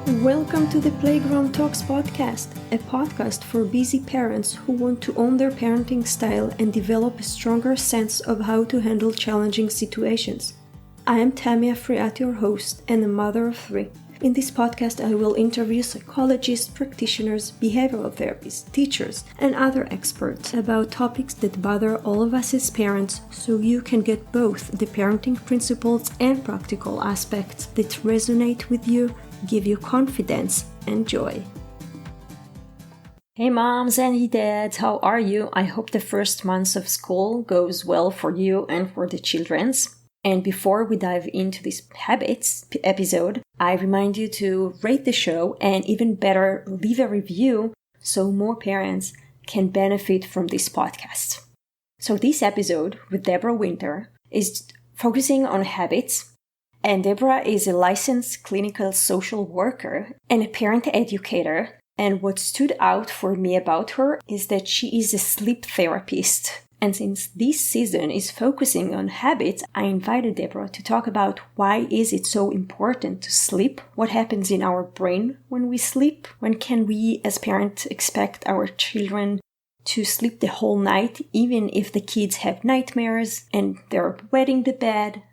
Welcome to the Playground Talks podcast, a podcast for busy parents who want to own their parenting style and develop a stronger sense of how to handle challenging situations. I am Tamia Friat, your host and a mother of three. In this podcast, I will interview psychologists, practitioners, behavioral therapists, teachers, and other experts about topics that bother all of us as parents, so you can get both the parenting principles and practical aspects that resonate with you, give you confidence and joy. Hey moms and dads, how are you? I hope the first months of school goes well for you and for the children's. And before we dive into this habits episode, I remind you to rate the show and even better, leave a review so more parents can benefit from this podcast. So this episode with Deborah Winter is focusing on habits. And Deborah is a licensed clinical social worker and a parent educator. And what stood out for me about her is that she is a sleep therapist. And since this season is focusing on habits, I invited Deborah to talk about why is it so important to sleep, what happens in our brain when we sleep, when can we as parents expect our children to sleep the whole night, even if the kids have nightmares and they're wetting the bed.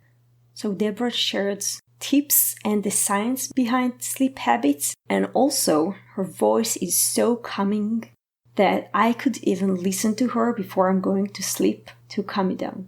So Deborah shares tips and the science behind sleep habits, and also her voice is so calming that I could even listen to her before I'm going to sleep to calm me down.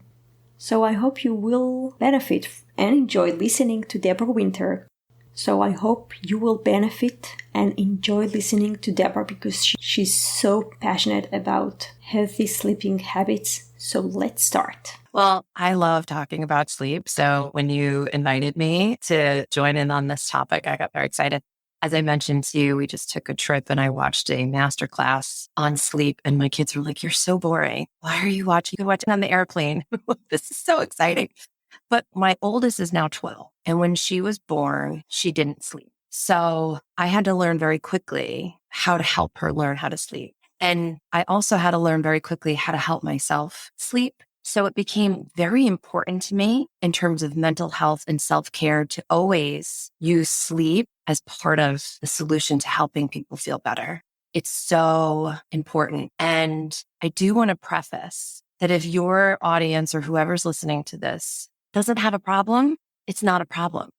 So I hope you will benefit and enjoy listening to Deborah Winter. So I hope you will benefit and enjoy listening to Deborah because she's so passionate about healthy sleeping habits. So let's start. Well, I love talking about sleep. So when you invited me to join in on this topic, I got very excited. As I mentioned to you, we just took a trip and I watched a masterclass on sleep. And my kids were like, "You're so boring. Why are you watching? You can watch it on the airplane." This is so exciting. But my oldest is now 12. And when she was born, she didn't sleep. So I had to learn very quickly how to help her learn how to sleep. And I also had to learn very quickly how to help myself sleep. So it became very important to me in terms of mental health and self-care to always use sleep as part of the solution to helping people feel better. It's so important. And I do want to preface that if your audience or whoever's listening to this doesn't have a problem, it's not a problem.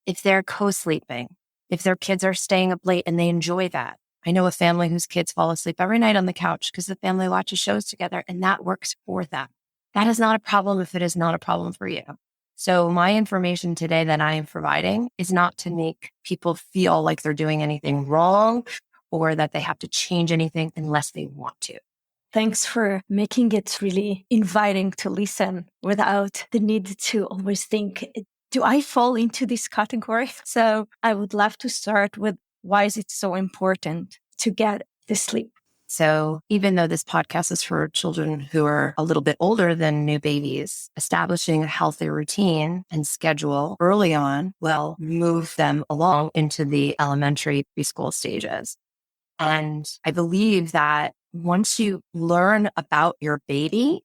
If they're co-sleeping, if their kids are staying up late and they enjoy that. I know a family whose kids fall asleep every night on the couch because the family watches shows together and that works for them. That is not a problem if it is not a problem for you. So my information today that I am providing is not to make people feel like they're doing anything wrong or that they have to change anything unless they want to. Thanks for making it really inviting to listen without the need to always think, do I fall into this category? So I would love to start with why is it so important to get the sleep? So even though this podcast is for children who are a little bit older than new babies, establishing a healthy routine and schedule early on will move them along into the elementary preschool stages. And I believe that once you learn about your baby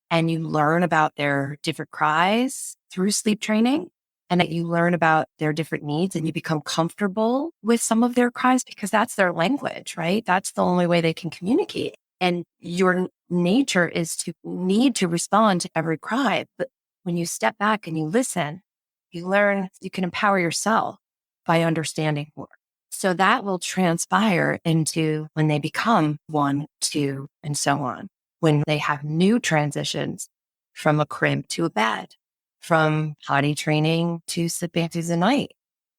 and you learn about their different cries through sleep training, and that you learn about their different needs and you become comfortable with some of their cries because that's their language, right? That's the only way they can communicate. And your nature is to need to respond to every cry. But when you step back and you listen, you learn you can empower yourself by understanding more. So that will transpire into when they become 1, 2, and so on. When they have new transitions from a crib to a bed, from potty training to sleeping through the night,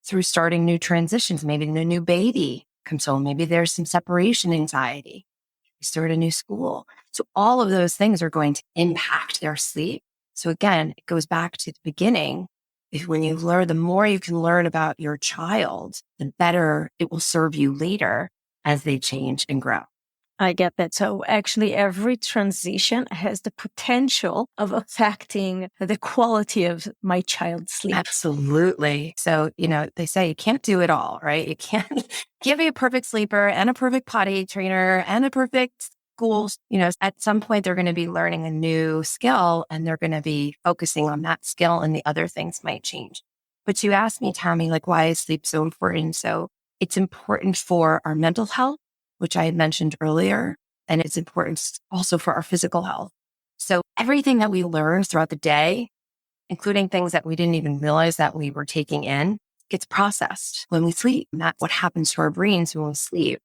through starting new transitions, maybe the new baby comes home, maybe there's some separation anxiety, you start a new school. So all of those things are going to impact their sleep. So again, it goes back to the beginning. If when you learn, the more you can learn about your child, the better it will serve you later as they change and grow. I get that. So actually every transition has the potential of affecting the quality of my child's sleep. Absolutely. So, they say you can't do it all, right? You can't give me a perfect sleeper and a perfect potty trainer and a perfect school. At some point they're going to be learning a new skill and they're going to be focusing on that skill and the other things might change. But you asked me, Tommy, why is sleep so important? So It's important for our mental health, which I had mentioned earlier, and it's important also for our physical health. So everything that we learn throughout the day, including things that we didn't even realize that we were taking in, gets processed when we sleep. And that's what happens to our brains when we sleep.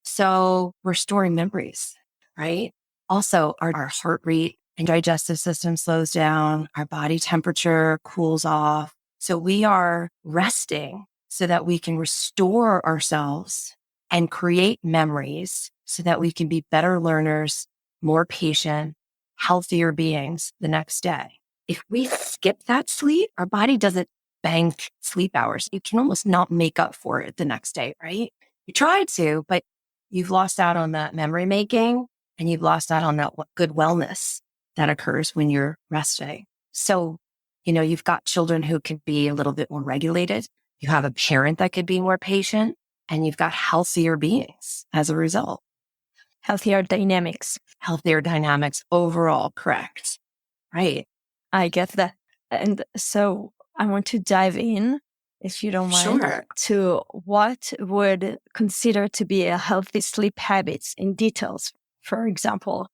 So we're storing memories, right? Also, our heart rate and digestive system slows down. Our body temperature cools off. So we are resting so that we can restore ourselves and create memories so that we can be better learners, more patient, healthier beings the next day. If we skip that sleep, our body doesn't bank sleep hours. You can almost not make up for it the next day, right? You tried to, but you've lost out on that memory making and you've lost out on that good wellness that occurs when you're resting. So, you've got children who can be a little bit more regulated. You have a parent that could be more patient, and you've got healthier beings as a result. Healthier dynamics. Healthier dynamics overall, correct. Right. I get that. And so I want to dive in, if you don't mind, Sure. to what would consider to be a healthy sleep habits in details. For example,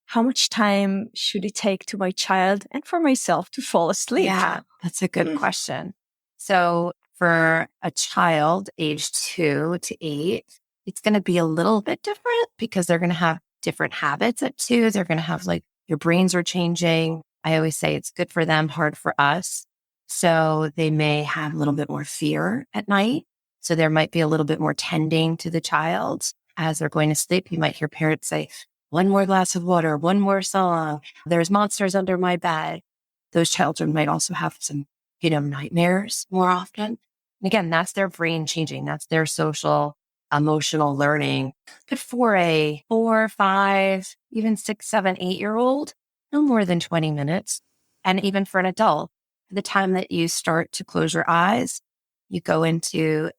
how much time should it take to my child and for myself to fall asleep? Yeah, that's a good question. So for a child aged 2 to 8, it's going to be a little bit different because they're going to have different habits at 2. They're going to have your brains are changing. I always say it's good for them, hard for us. So they may have a little bit more fear at night. So there might be a little bit more tending to the child as they're going to sleep. You might hear parents say, one more glass of water, one more song. There's monsters under my bed. Those children might also have some, nightmares more often. And again, that's their brain changing. That's their social, emotional learning. But for a 4, 5, even 6, 7, 8-year-old, no more than 20 minutes. And even for an adult, the time that you start to close your eyes, you go into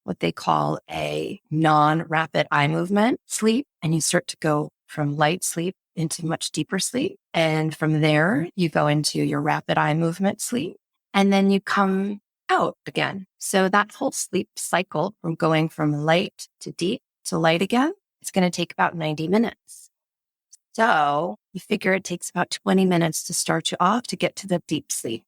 what they call a non-rapid eye movement sleep, and you start to go from light sleep into much deeper sleep. And from there, you go into your rapid eye movement sleep, and then you come out again. So that whole sleep cycle from going from light to deep to light again, it's going to take about 90 minutes. So you figure it takes about 20 minutes to start you off to get to the deep sleep.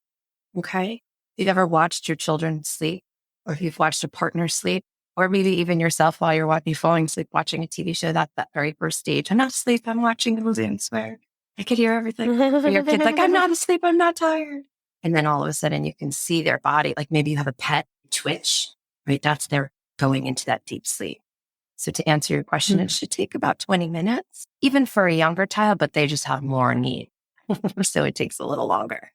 Okay. If you've ever watched your children sleep, or if you've watched a partner sleep, or maybe even yourself while you're falling asleep, watching a TV show, that's that very first stage. I'm not asleep. I'm watching a movie, I swear. I could hear everything. Or your kid's like, I'm not asleep. I'm not tired. And then all of a sudden you can see their body. Like maybe you have a pet twitch, right? That's their going into that deep sleep. So to answer your question, it should take about 20 minutes, even for a younger child, but they just have more need. So it takes a little longer.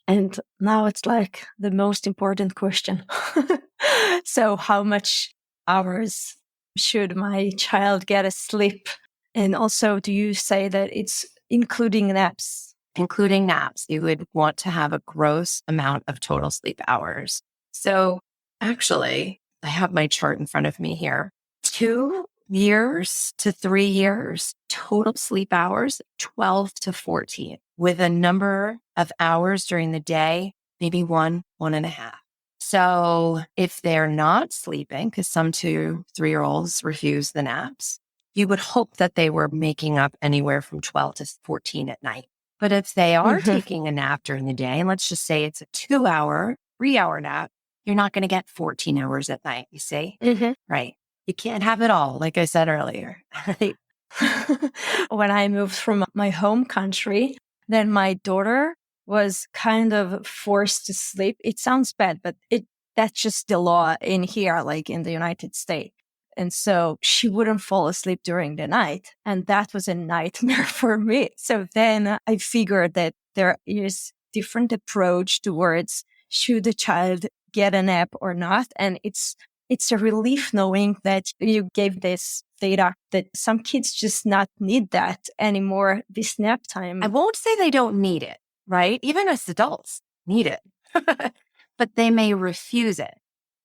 And now it's the most important question. So how much hours should my child get a sleep? And also, do you say that it's including naps? Including naps, you would want to have a gross amount of total sleep hours. So actually, I have my chart in front of me here. 2 years to 3 years, total sleep hours, 12 to 14, with a number of hours during the day, maybe 1.5. So if they're not sleeping, because some 2, 3-year-olds refuse the naps, you would hope that they were making up anywhere from 12 to 14 at night. But if they are taking a nap during the day, and let's just say it's a 2-hour, 3-hour nap, you're not going to get 14 hours at night, you see? Right. You can't have it all, like I said earlier. When I moved from my home country, then my daughter was kind of forced to sleep. It sounds bad, but that's just the law in here, like in the United States. And so she wouldn't fall asleep during the night. And that was a nightmare for me. So then I figured that there is different approach towards should the child get a nap or not. And it's a relief knowing that you gave this data that some kids just not need that anymore, this nap time. I won't say they don't need it, right? Even as adults need it, but they may refuse it.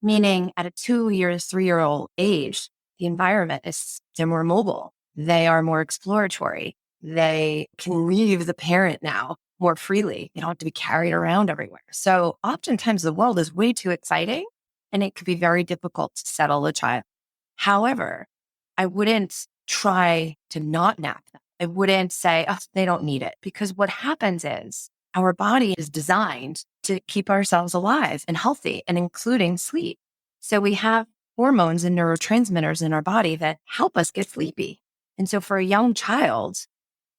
Meaning at a 2-year, 3-year-old age, the environment they're more mobile. They are more exploratory. They can leave the parent now more freely. They don't have to be carried around everywhere. So oftentimes the world is way too exciting and it could be very difficult to settle a child. However, I wouldn't try to not nap them. I wouldn't say, oh, they don't need it, because what happens is our body is designed to keep ourselves alive and healthy, and including sleep. So we have hormones and neurotransmitters in our body that help us get sleepy. And so for a young child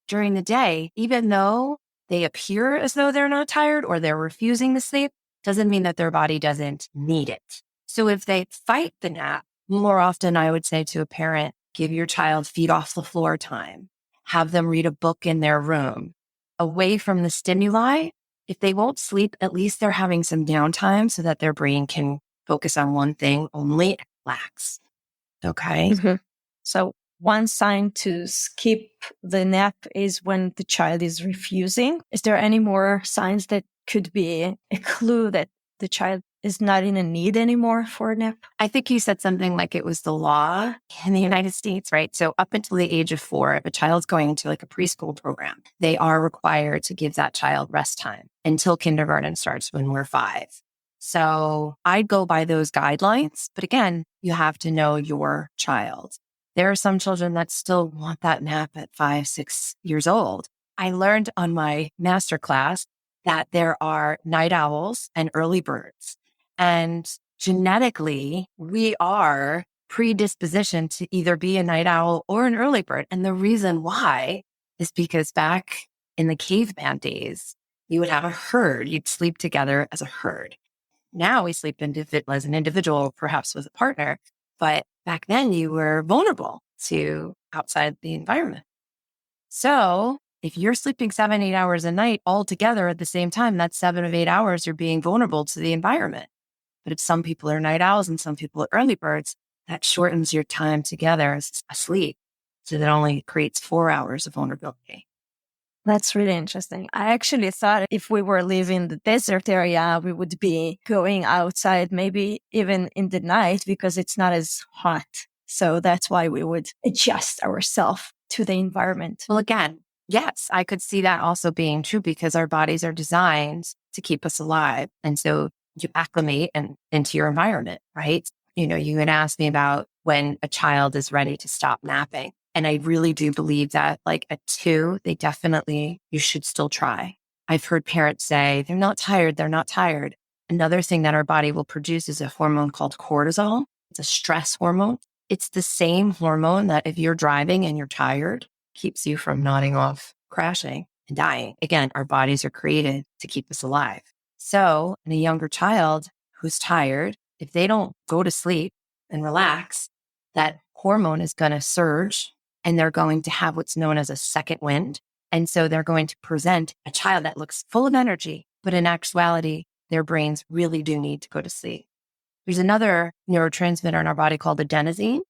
during the day, even though they appear as though they're not tired or they're refusing to sleep, doesn't mean that their body doesn't need it. So if they fight the nap, more often I would say to a parent, give your child feet off the floor time, have them read a book in their room, away from the stimuli. If they won't sleep, at least they're having some downtime so that their brain can focus on one thing only and relax. Okay. Mhm. So one sign to skip the nap is when the child is refusing. Is there any more signs that could be a clue that the child is not in a need anymore for a nap? I think you said something like it was the law in the United States, right? So up until the age of 4, if a child's going into like a preschool program, they are required to give that child rest time until kindergarten starts when we're 5. So I'd go by those guidelines. But again, you have to know your child. There are some children that still want that nap at 5, 6 years old. I learned on my master class that there are night owls and early birds. And genetically, we are predispositioned to either be a night owl or an early bird. And the reason why is because back in the caveman days, you would have a herd. You'd sleep together as a herd. Now we sleep as an individual, perhaps with a partner. But back then you were vulnerable to outside the environment. So if you're sleeping 7, 8 hours a night all together at the same time, that's 7 of 8 hours you're being vulnerable to the environment. But if some people are night owls and some people are early birds, that shortens your time together asleep. So that only creates 4 hours of vulnerability. That's really interesting. I actually thought if we were living in the desert area, we would be going outside, maybe even in the night because it's not as hot. So that's why we would adjust ourselves to the environment. Well, again, yes, I could see that also being true because our bodies are designed to keep us alive. And so you acclimate into your environment, right? You had asked me about when a child is ready to stop napping. And I really do believe that like at 2, you should still try. I've heard parents say, they're not tired. They're not tired. Another thing that our body will produce is a hormone called cortisol. It's a stress hormone. It's the same hormone that if you're driving and you're tired, keeps you from nodding off, crashing and dying. Again, our bodies are created to keep us alive. So in a younger child who's tired, if they don't go to sleep and relax, that hormone is going to surge and they're going to have what's known as a second wind. And so they're going to present a child that looks full of energy, but in actuality, their brains really do need to go to sleep. There's another neurotransmitter in our body called adenosine.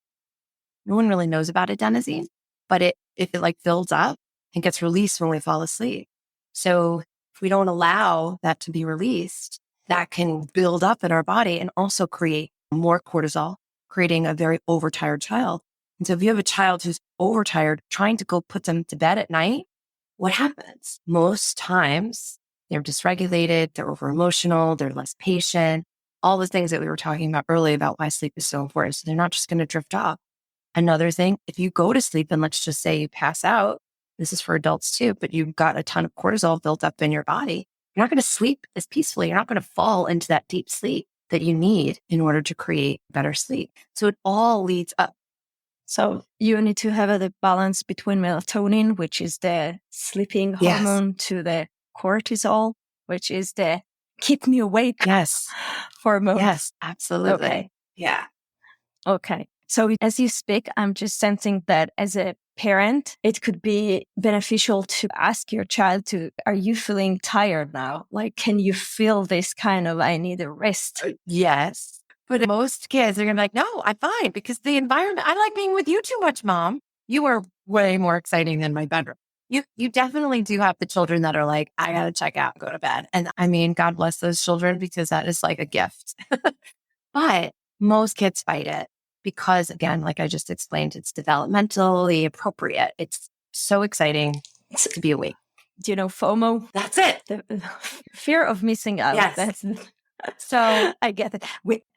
No one really knows about adenosine, but if it like builds up and gets released when we fall asleep. So if we don't allow that to be released, that can build up in our body and also create more cortisol, creating a very overtired child. And so if you have a child who's overtired, trying to go put them to bed at night, what happens? Most times they're dysregulated, they're over emotional, they're less patient, all the things that we were talking about earlier about why sleep is so important. So they're not just going to drift off. Another thing, if you go to sleep and let's just say you pass out, this is for adults too, but you've got a ton of cortisol built up in your body, you're not going to sleep as peacefully. You're not going to fall into that deep sleep that you need in order to create better sleep. So it all leads up. So you need to have the balance between melatonin, which is the sleeping hormone, to the cortisol, which is the keep me awake hormone. Yes, absolutely. Okay. Yeah. Okay. So as you speak, I'm just sensing that as a parent, it could be beneficial to ask your child are you feeling tired now? Like, can you feel this kind of, I need a rest? Yes. But most kids are going to be like, no, I'm fine because the environment, I like being with you too much, Mom. You are way more exciting than my bedroom. You definitely do have the children that are like, I got to check out and go to bed. And I mean, God bless those children because that is like a gift. But most kids fight it because, again, like I just explained, it's developmentally appropriate. It's so exciting to be awake. Do you know FOMO? That's it. The fear of missing out. Yes. That's So I get it.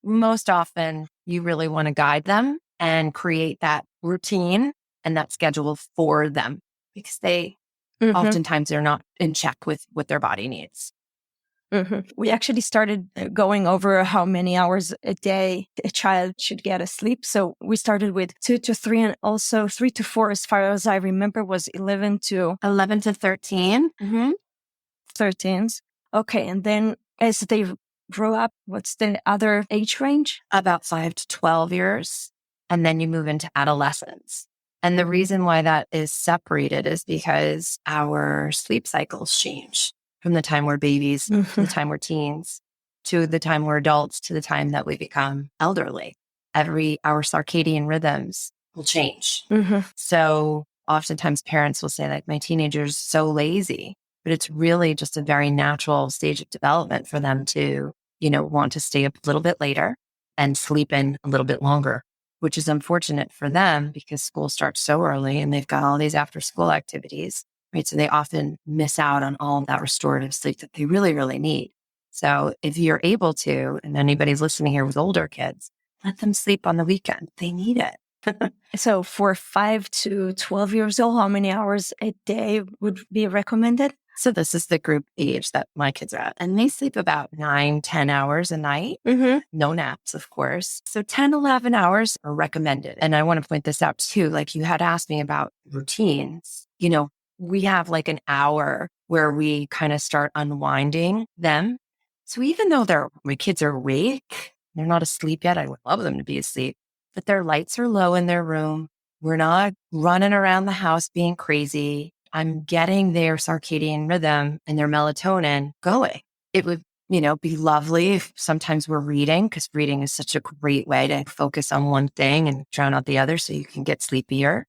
most often you really want to guide them and create that routine and that schedule for them because they oftentimes they're not in check with what their body needs. We actually started going over how many hours a day a child should get a sleep. So we started with 2 to 3 and also 3 to 4, as far as I remember, was 11 to 13. 13. Okay. And then as they grow up, what's the other age range? About 5 to 12 years. And then you move into adolescence. And the reason why that is separated is because our sleep cycles change from the time we're babies to the time we're teens to the time we're adults to the time that we become elderly. Our circadian rhythms will change. So oftentimes parents will say like, my teenager's so lazy, but it's really just a very natural stage of development for them to, want to stay up a little bit later and sleep in a little bit longer, which is unfortunate for them because school starts so early and they've got all these after school activities, right? So they often miss out on all of that restorative sleep that they really, really need. So if you're able to, and anybody's listening here with older kids, let them sleep on the weekend. They need it. So for 5 to 12 years old, how many hours a day would be recommended? So this is the group age that my kids are at. And they sleep about 9-10 hours a night. No naps, of course. So 10-11 hours are recommended. And I want to point this out too. Like you had asked me about routines. We have like an hour where we kind of start unwinding them. So even though my kids are awake, they're not asleep yet. I would love them to be asleep, but their lights are low in their room. We're not running around the house being crazy. I'm getting their circadian rhythm and their melatonin going. It would, be lovely if sometimes we're reading, because reading is such a great way to focus on one thing and drown out the other so you can get sleepier.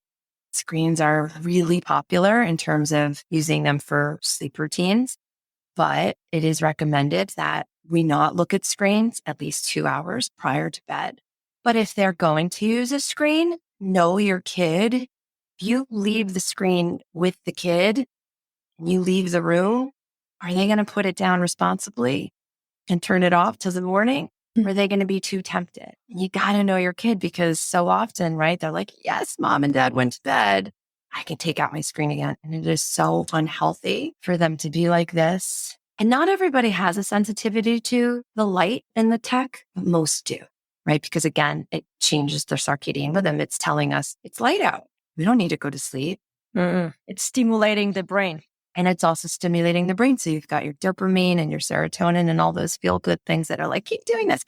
Screens are really popular in terms of using them for sleep routines, but it is recommended that we not look at screens at least 2 hours prior to bed. But if they're going to use a screen, know your kid. If you leave the screen with the kid and you leave the room, are they going to put it down responsibly and turn it off till the morning? Or are they going to be too tempted? You got to know your kid because so often, right? They're like, yes, mom and dad went to bed. I can take out my screen again. And it is so unhealthy for them to be like this. And not everybody has a sensitivity to the light and the tech, but most do, right? Because again, it changes their circadian rhythm. It's telling us it's light out. We don't need to go to sleep. It's stimulating the brain. And it's also stimulating the brain. So you've got your dopamine and your serotonin and all those feel good things that are like, keep doing this,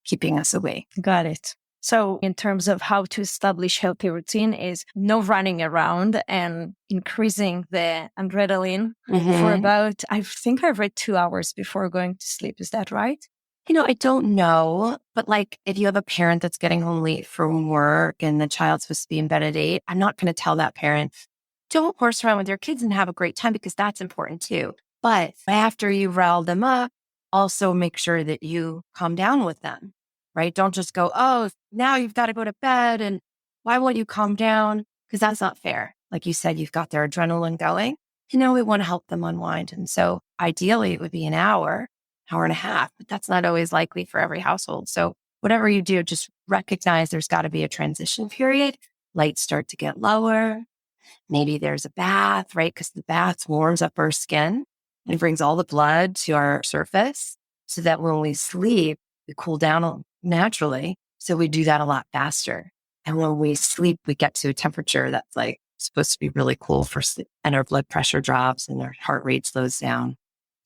keeping us awake. Got it. So in terms of how to establish healthy routine is no running around and increasing the adrenaline for about, I think I read 2 hours before going to sleep. Is that right? I don't know, but like if you have a parent that's getting home late from work and the child's supposed to be in bed at 8, I'm not going to tell that parent, don't horse around with your kids and have a great time because that's important too. But after you rile them up, also make sure that you calm down with them, right? Don't just go, oh, now you've got to go to bed and why won't you calm down? Because that's not fair. Like you said, you've got their adrenaline going. We want to help them unwind. And so ideally it would be an hour and a half, but that's not always likely for every household. So whatever you do, just recognize there's got to be a transition period. Lights start to get lower. Maybe there's a bath, right? Because the bath warms up our skin and brings all the blood to our surface so that when we sleep, we cool down naturally. So we do that a lot faster. And when we sleep, we get to a temperature that's like supposed to be really cool for sleep and our blood pressure drops and our heart rate slows down.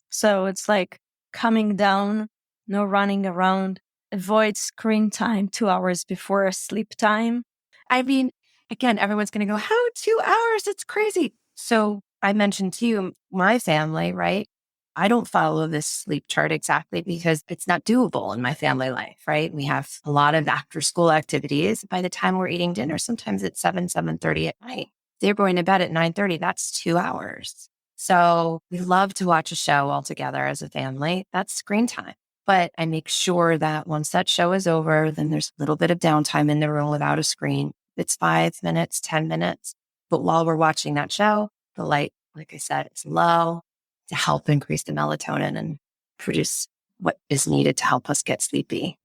So it's like coming down, no running around, avoid screen time 2 hours before sleep time. I mean, again, everyone's going to go, how 2 hours? It's crazy. So I mentioned to you, my family, right? I don't follow this sleep chart exactly because it's not doable in my family life, right? We have a lot of after school activities. By the time we're eating dinner, sometimes it's 7:30 at night. They're going to bed at 9:30. That's 2 hours. So we love to watch a show all together as a family. That's screen time. But I make sure that once that show is over, then there's a little bit of downtime in the room without a screen. It's 5 minutes, 10 minutes. But while we're watching that show, the light, like I said, is low to help increase the melatonin and produce what is needed to help us get sleepy.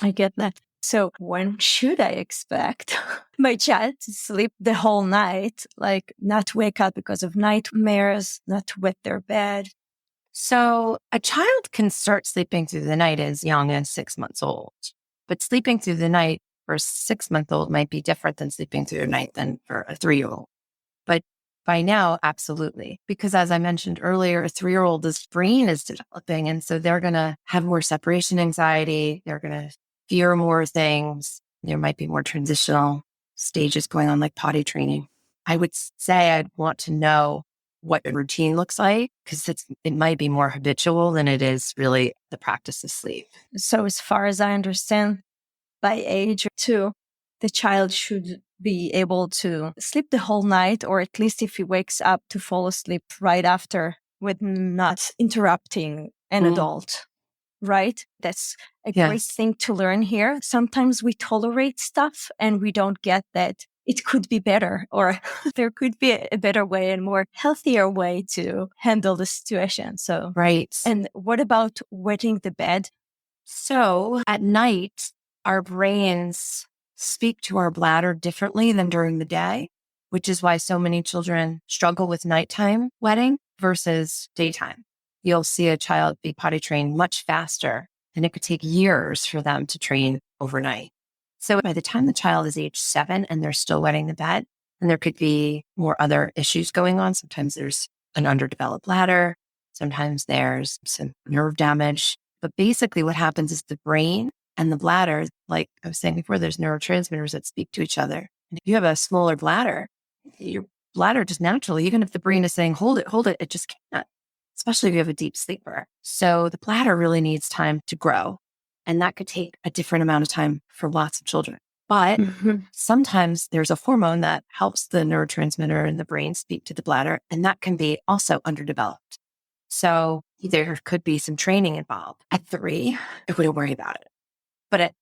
I get that. So when should I expect my child to sleep the whole night? Like not wake up because of nightmares, not to wet their bed? So a child can start sleeping through the night as young as 6 months old, but sleeping through the night for a 6-month-old might be different than sleeping through the night than for a 3-year-old. But by now, absolutely. Because as I mentioned earlier, a 3-year-old's brain is developing. And so they're going to have more separation anxiety. They're going to fear more things. There might be more transitional stages going on, like potty training. I would say I'd want to know what a routine looks like, because it might be more habitual than it is really the practice of sleep. So as far as I understand, by age 2, the child should be able to sleep the whole night, or at least if he wakes up, to fall asleep right after with not interrupting an adult, right? That's a great thing to learn here. Sometimes we tolerate stuff and we don't get that it could be better, or there could be a better way and more healthier way to handle the situation. So, Right. And what about wetting the bed? So at night, our brains speak to our bladder differently than during the day, which is why so many children struggle with nighttime wetting versus daytime. You'll see a child be potty trained much faster, and it could take years for them to train overnight. So by the time the child is age 7 and they're still wetting the bed, and there could be more other issues going on. Sometimes there's an underdeveloped bladder. Sometimes there's some nerve damage. But basically what happens is the brain and the bladder, like I was saying before, there's neurotransmitters that speak to each other. And if you have a smaller bladder, your bladder just naturally, even if the brain is saying, hold it, it just can't, especially if you have a deep sleeper. So the bladder really needs time to grow. And that could take a different amount of time for lots of children. But sometimes there's a hormone that helps the neurotransmitter in the brain speak to the bladder, and that can be also underdeveloped. So there could be some training involved. At 3, I wouldn't worry about it. But at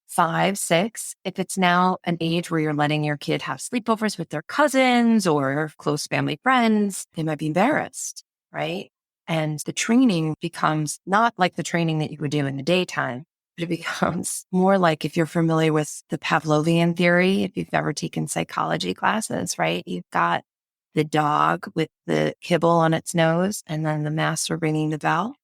5, 6, if it's now an age where you're letting your kid have sleepovers with their cousins or close family friends, they might be embarrassed, right? And the training becomes not like the training that you would do in the daytime, but it becomes more like, if you're familiar with the Pavlovian theory, if you've ever taken psychology classes, right? You've got the dog with the kibble on its nose, and then the master ringing the bell.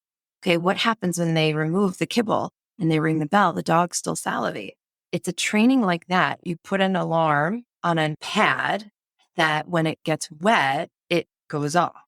Okay, what happens when they remove the kibble and they ring the bell? The dog still salivates. It's a training like that. You put an alarm on a pad that when it gets wet, it goes off.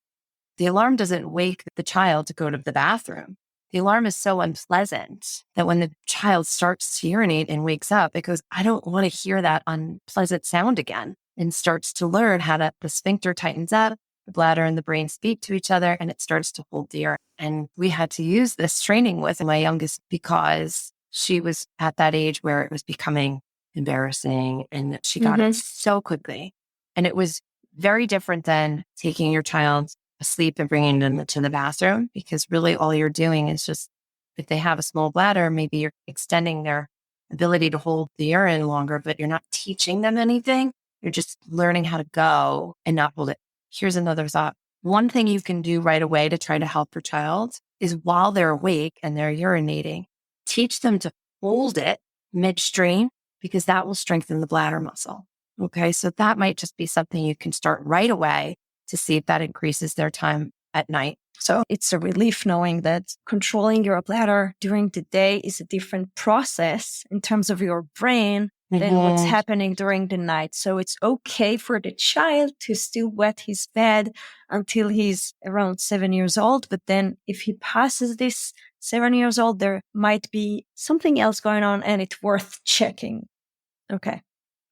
The alarm doesn't wake the child to go to the bathroom. The alarm is so unpleasant that when the child starts to urinate and wakes up, it goes, I don't want to hear that unpleasant sound again, and starts to learn how the sphincter tightens up, the bladder and the brain speak to each other, and it starts to hold the urine. And we had to use this training with my youngest because she was at that age where it was becoming embarrassing, and she got it so quickly. And it was very different than taking your child asleep and bringing them to the bathroom, because really all you're doing is just, if they have a small bladder, maybe you're extending their ability to hold the urine longer, but you're not teaching them anything. You're just learning how to go and not hold it. Here's another thought. One thing you can do right away to try to help your child is, while they're awake and they're urinating, teach them to hold it midstream, because that will strengthen the bladder muscle. Okay, so that might just be something you can start right away to see if that increases their time at night. So it's a relief knowing that controlling your bladder during the day is a different process in terms of your brain than what's happening during the night. So it's okay for the child to still wet his bed until he's around 7 years old. But then if he passes this 7 years old, there might be something else going on, and it's worth checking. Okay.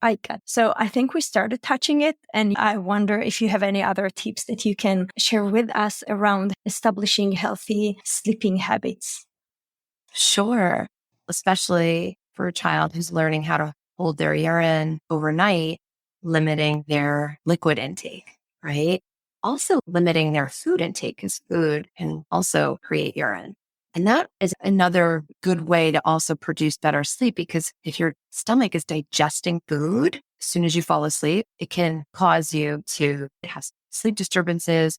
I got. So I think we started touching it, and I wonder if you have any other tips that you can share with us around establishing healthy sleeping habits. Sure. Especially for a child who's learning how to hold their urine overnight, limiting their liquid intake, right? Also limiting their food intake, because food can also create urine. And that is another good way to also produce better sleep, because if your stomach is digesting food as soon as you fall asleep, it can cause you to have sleep disturbances.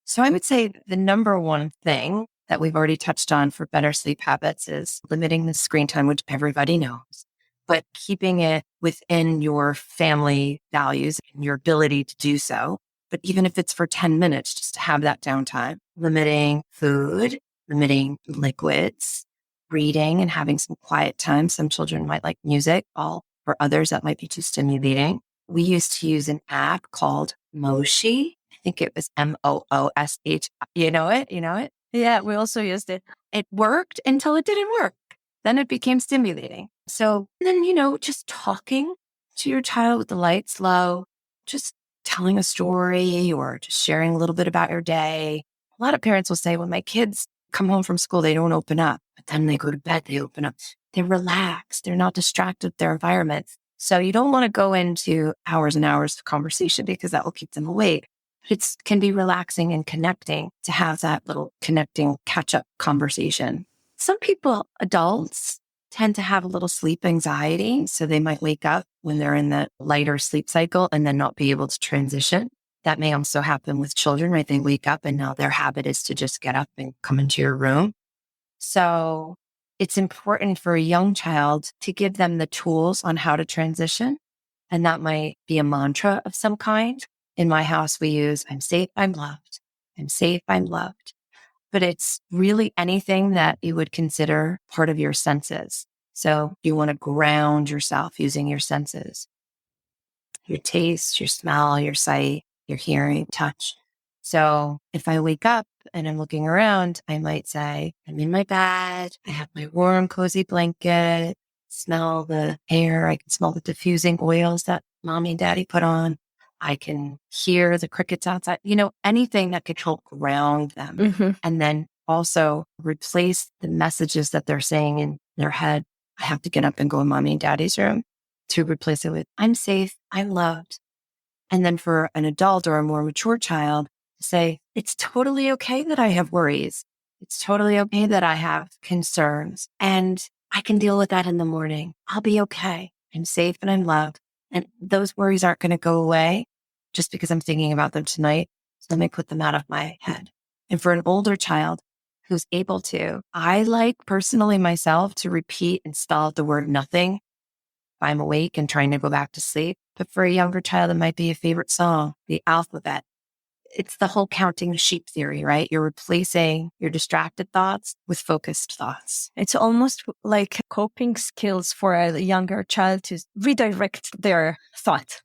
So I would say the number one thing that we've already touched on for better sleep habits is limiting the screen time, which everybody knows, but keeping it within your family values and your ability to do so. But even if it's for 10 minutes, just to have that downtime, limiting food, limiting liquids, reading and having some quiet time. Some children might like music, all for others that might be too stimulating. We used to use an app called Moshi. I think it was Moosh. You know it? You know it? Yeah, we also used it. It worked until it didn't work. Then it became stimulating. So then, just talking to your child with the lights low, just telling a story or just sharing a little bit about your day. A lot of parents will say, when my kids come home from school, they don't open up, but then they go to bed, they open up. They're relaxed. They're not distracted with their environment. So you don't want to go into hours and hours of conversation because that will keep them awake. It can be relaxing and connecting to have that little connecting catch-up conversation. Some people, adults, tend to have a little sleep anxiety. So they might wake up when they're in the lighter sleep cycle and then not be able to transition. That may also happen with children, right? They wake up and now their habit is to just get up and come into your room. So it's important for a young child to give them the tools on how to transition. And that might be a mantra of some kind. In my house, we use, I'm safe, I'm loved. I'm safe, I'm loved. But it's really anything that you would consider part of your senses. So you want to ground yourself using your senses, your taste, your smell, your sight, your hearing, touch. So if I wake up and I'm looking around, I might say, I'm in my bed. I have my warm, cozy blanket, smell the air. I can smell the diffusing oils that mommy and daddy put on. I can hear the crickets outside, anything that could help ground them. Mm-hmm. And then also replace the messages that they're saying in their head. I have to get up and go in mommy and daddy's room, to replace it with, I'm safe, I'm loved. And then for an adult or a more mature child, say, it's totally okay that I have worries. It's totally okay that I have concerns. And I can deal with that in the morning. I'll be okay. I'm safe and I'm loved. And those worries aren't going to go away just because I'm thinking about them tonight. So let me put them out of my head. And for an older child who's able to, I like personally myself to repeat and spell out the word nothing if I'm awake and trying to go back to sleep. But for a younger child, it might be a favorite song, the alphabet. It's the whole counting sheep theory, right? You're replacing your distracted thoughts with focused thoughts. It's almost like coping skills for a younger child to redirect their thought.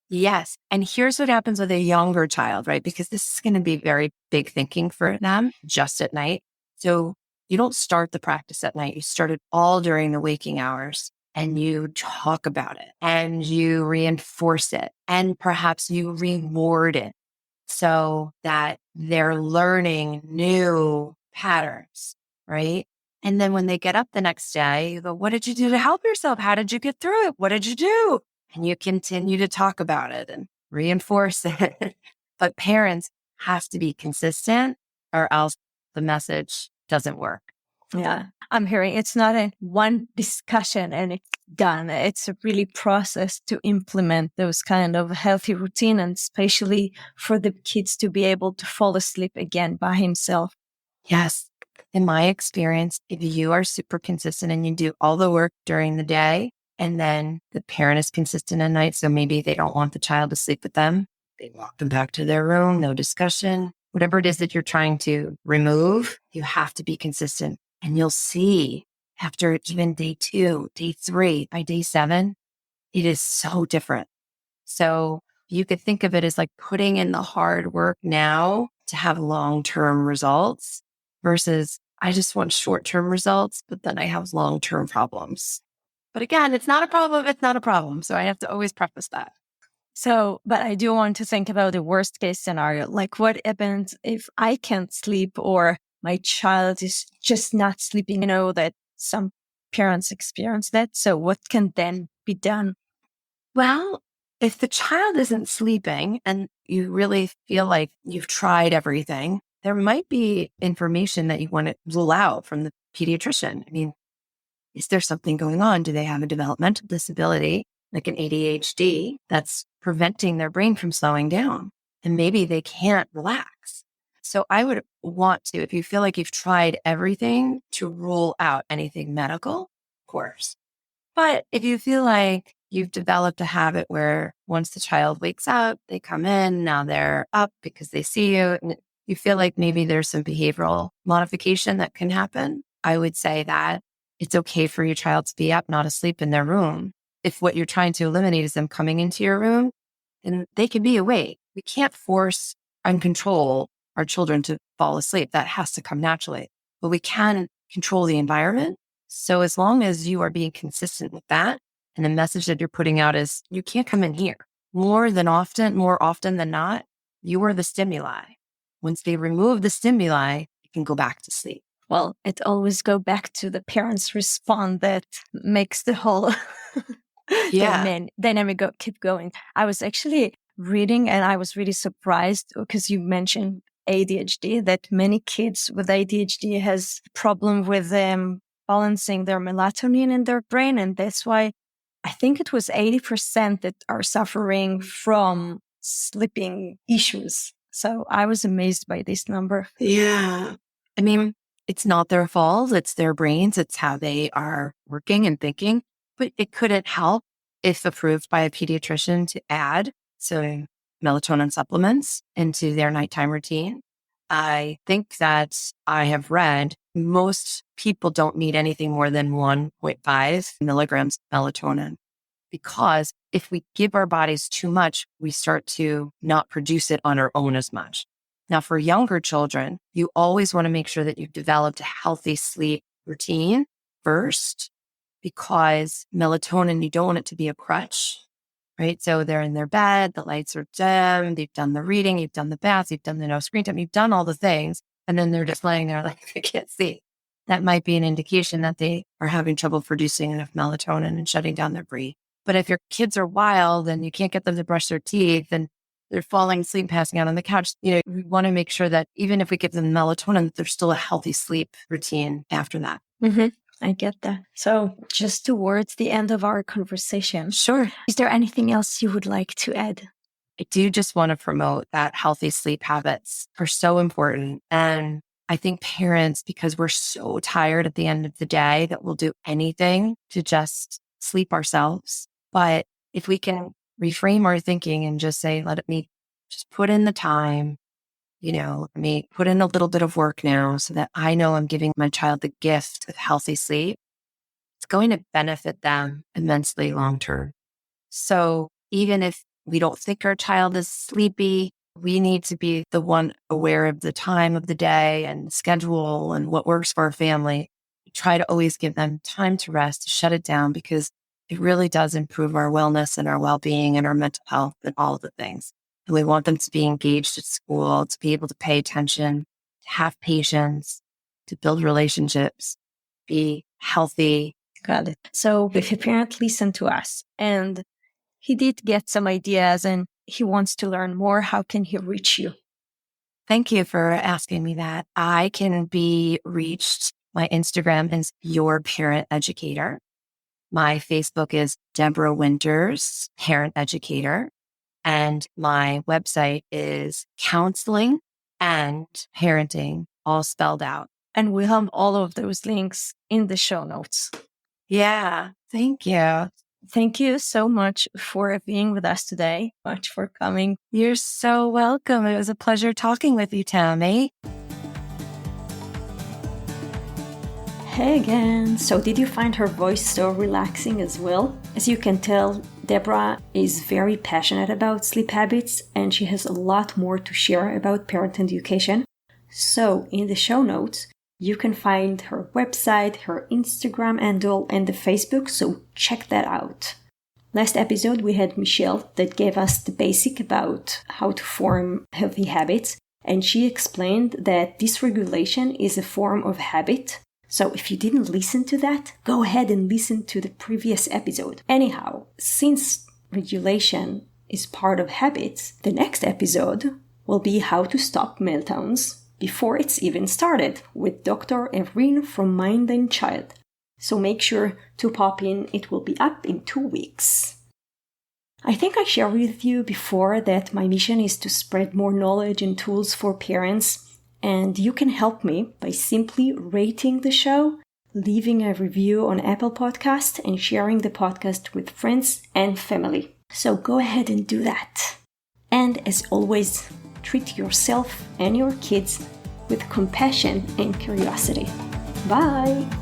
Yes. And here's what happens with a younger child, right? Because this is going to be very big thinking for them just at night. So you don't start the practice at night. You start it all during the waking hours and you talk about it and you reinforce it and perhaps you reward it so that they're learning new patterns, right? And then when they get up the next day, you go, what did you do to help yourself? How did you get through it? What did you do? And you continue to talk about it and reinforce it. But parents have to be consistent or else the message doesn't work. Yeah, I'm hearing it's not a one discussion and it's done. It's a really process to implement those kind of healthy routine, and especially for the kids to be able to fall asleep again by himself. Yes. In my experience, if you are super consistent and you do all the work during the day, and then the parent is consistent at night, so maybe they don't want the child to sleep with them, they walk them back to their room, no discussion. Whatever it is that you're trying to remove, you have to be consistent. And you'll see after even day 2, day 3, by day 7, it is so different. So you could think of it as like putting in the hard work now to have long-term results versus I just want short-term results, but then I have long-term problems. But again, it's not a problem. It's not a problem. So I have to always preface that. So, but I do want to think about the worst case scenario. Like what happens if I can't sleep or my child is just not sleeping? I know that some parents experience that. So what can then be done? Well, if the child isn't sleeping and you really feel like you've tried everything, there might be information that you want to rule out from the pediatrician. I mean, is there something going on? Do they have a developmental disability, like an ADHD, that's preventing their brain from slowing down? And maybe they can't relax. So I would want to, if you feel like you've tried everything, to rule out anything medical, of course. But if you feel like you've developed a habit where once the child wakes up, they come in, now they're up because they see you, and you feel like maybe there's some behavioral modification that can happen, I would say that it's okay for your child to be up, not asleep in their room. If what you're trying to eliminate is them coming into your room, then they can be awake. We can't force and control our children to fall asleep. That has to come naturally. But we can control the environment. So as long as you are being consistent with that, and the message that you're putting out is you can't come in here. More often than not, you are the stimuli. Once they remove the stimuli, you can go back to sleep. Well, it always go back to the parents' response that makes the whole dynamic keep going. I was actually reading and I was really surprised because you mentioned ADHD, that many kids with ADHD has problem with balancing their melatonin in their brain. And that's why I think it was 80% that are suffering from sleeping issues. So I was amazed by this number. Yeah. I mean, it's not their fault. It's their brains. It's how they are working and thinking. But it couldn't help if approved by a pediatrician to add some melatonin supplements into their nighttime routine. I think that I have read most people don't need anything more than 1.5 milligrams melatonin, because if we give our bodies too much, we start to not produce it on our own as much. Now, for younger children, you always want to make sure that you've developed a healthy sleep routine first, because melatonin, you don't want it to be a crutch, right? So they're in their bed, the lights are dim, they've done the reading, you've done the baths, you've done the no screen time, you've done all the things, and then they're just laying there like they can't see. That might be an indication that they are having trouble producing enough melatonin and shutting down their breath. But if your kids are wild and you can't get them to brush their teeth and they're falling asleep, passing out on the couch, we want to make sure that even if we give them melatonin, there's still a healthy sleep routine after that. Mm-hmm. I get that. So just towards the end of our conversation. Sure. Is there anything else you would like to add? I do just want to promote that healthy sleep habits are so important. And I think parents, because we're so tired at the end of the day, that we'll do anything to just sleep ourselves. But if we can reframe our thinking and just say, let me just put in the time, let me put in a little bit of work now so that I know I'm giving my child the gift of healthy sleep, it's going to benefit them immensely long term. So even if we don't think our child is sleepy, we need to be the one aware of the time of the day and schedule and what works for our family. We try to always give them time to rest, to shut it down, because it really does improve our wellness and our well-being and our mental health and all of the things. And we want them to be engaged at school, to be able to pay attention, to have patience, to build relationships, be healthy. Got it. So if a parent listened to us and he did get some ideas and he wants to learn more, how can he reach you? Thank you for asking me that. I can be reached. My Instagram is Your Parent Educator. My Facebook is Deborah Winters, Parent Educator. And my website is Counseling and Parenting, all spelled out. And we'll have all of those links in the show notes. Yeah, thank you. Thank you so much for being with us today. Much for coming. You're so welcome. It was a pleasure talking with you, Tammy. Hey again. So did you find her voice so relaxing as well? As you can tell, Deborah is very passionate about sleep habits and she has a lot more to share about parent education. So in the show notes, you can find her website, her Instagram handle, and the Facebook, so check that out. Last episode, we had Michelle that gave us the basic about how to form healthy habits, and she explained that dysregulation is a form of habit. So if you didn't listen to that, go ahead and listen to the previous episode. Anyhow, since regulation is part of habits, the next episode will be how to stop meltdowns before it's even started with Dr. Evelyn from Mind and Child. So make sure to pop in. It will be up in 2 weeks. I think I shared with you before that my mission is to spread more knowledge and tools for parents And you can help me by simply rating the show, leaving a review on Apple Podcast, and sharing the podcast with friends and family. So go ahead and do that. And as always, treat yourself and your kids with compassion and curiosity. Bye!